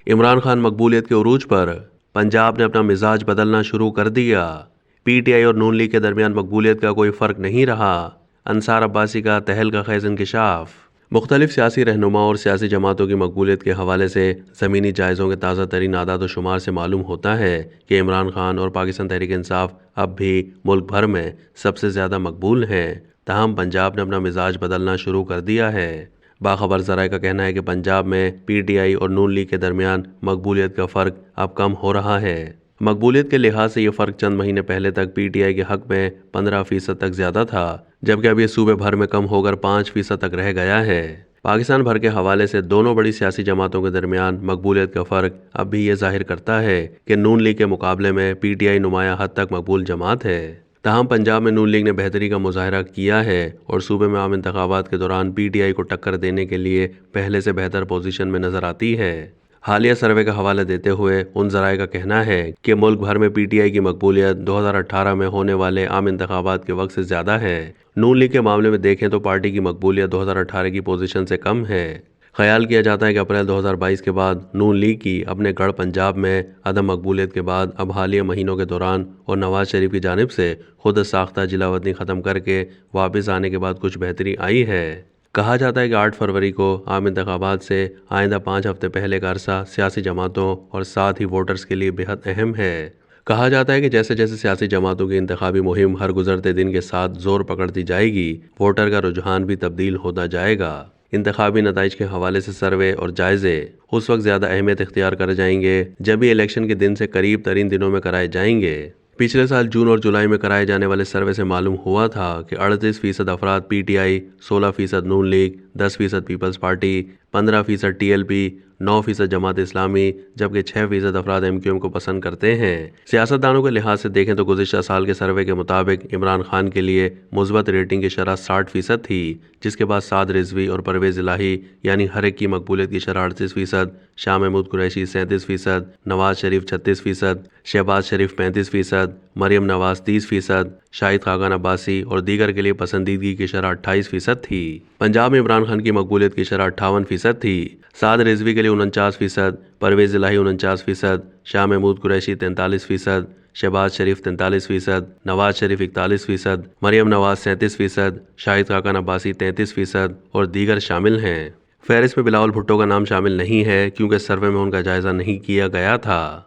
عمران خان مقبولیت کے عروج پر پنجاب نے اپنا مزاج بدلنا شروع کر دیا۔ پی ٹی آئی اور نون لیگ کے درمیان مقبولیت کا کوئی فرق نہیں رہا۔ انصار عباسی کا تہلکہ خیز انکشاف۔ مختلف سیاسی رہنماؤں اور سیاسی جماعتوں کی مقبولیت کے حوالے سے زمینی جائزوں کے تازہ ترین اعداد و شمار سے معلوم ہوتا ہے کہ عمران خان اور پاکستان تحریک انصاف اب بھی ملک بھر میں سب سے زیادہ مقبول ہیں، تاہم پنجاب نے اپنا مزاج بدلنا شروع کر دیا ہے۔ باخبر ذرائع کا کہنا ہے کہ پنجاب میں پی ٹی آئی اور نون لیگ کے درمیان مقبولیت کا فرق اب کم ہو رہا ہے۔ مقبولیت کے لحاظ سے یہ فرق چند مہینے پہلے تک پی ٹی آئی کے حق میں 15% تک زیادہ تھا، جبکہ اب یہ صوبے بھر میں کم ہو کر 5% تک رہ گیا ہے۔ پاکستان بھر کے حوالے سے دونوں بڑی سیاسی جماعتوں کے درمیان مقبولیت کا فرق اب بھی یہ ظاہر کرتا ہے کہ نون لیگ کے مقابلے میں پی ٹی آئی نمایاں حد تک مقبول جماعت ہے۔ تاہم پنجاب میں نون لیگ نے بہتری کا مظاہرہ کیا ہے اور صوبے میں عام انتخابات کے دوران پی ٹی آئی کو ٹکر دینے کے لیے پہلے سے بہتر پوزیشن میں نظر آتی ہے۔ حالیہ سروے کا حوالہ دیتے ہوئے ان ذرائع کا کہنا ہے کہ ملک بھر میں پی ٹی آئی کی مقبولیت 2018 میں ہونے والے عام انتخابات کے وقت سے زیادہ ہے۔ نون لیگ کے معاملے میں دیکھیں تو پارٹی کی مقبولیت 2018 کی پوزیشن سے کم ہے۔ خیال کیا جاتا ہے کہ اپریل 2022 کے بعد نون لیگ کی اپنے گڑھ پنجاب میں عدم مقبولیت کے بعد اب حالیہ مہینوں کے دوران اور نواز شریف کی جانب سے خود ساختہ جلا وطنی ختم کر کے واپس آنے کے بعد کچھ بہتری آئی ہے۔ کہا جاتا ہے کہ 8 فروری کو عام انتخابات سے آئندہ 5 ہفتے پہلے کا عرصہ سیاسی جماعتوں اور ساتھ ہی ووٹرز کے لیے بہت اہم ہے۔ کہا جاتا ہے کہ جیسے جیسے سیاسی جماعتوں کی انتخابی مہم ہر گزرتے دن کے ساتھ زور پکڑتی جائے گی، ووٹر کا رجحان بھی تبدیل ہوتا جائے گا۔ انتخابی نتائج کے حوالے سے سروے اور جائزے اس وقت زیادہ اہمیت اختیار کر جائیں گے جب یہ الیکشن کے دن سے قریب ترین دنوں میں کرائے جائیں گے۔ پچھلے سال جون اور جولائی میں کرائے جانے والے سروے سے معلوم ہوا تھا کہ 38% افراد P T I, 16% Noon league, 10% peoples party, 15% T L P, 9% Jamaat اسلامی، جبکہ 6% افراد ایم کیو ایم کو پسند کرتے ہیں۔ سیاستدانوں کے لحاظ سے دیکھیں تو گزشتہ سال کے سروے کے مطابق عمران خان کے لیے مثبت ریٹنگ کی شرح 60% تھی، جس کے بعد سعد رضوی اور پرویز الہی یعنی ہر ایک کی مقبولیت کی شرح 38%، شاہ محمود قریشی 37%، نواز شریف 36%، شہباز شریف 35%، مریم نواز 30%، شاہد خاقان عباسی اور دیگر کے لیے پسندیدگی کی شرح 28% تھی۔ پنجاب میں عمران خان کی مقبولیت کی شرح 58% تھی، سعد رضوی کے لیے 49%، پرویز الہی 49%، شاہ محمود قریشی 43%، شہباز شریف 43%، نواز شریف 41%، مریم نواز 37%، شاہد خاقان عباسی 33% اور دیگر شامل ہیں۔ فہرست میں بلاول بھٹو کا نام شامل نہیں ہے کیونکہ سروے میں ان کا جائزہ نہیں کیا گیا تھا۔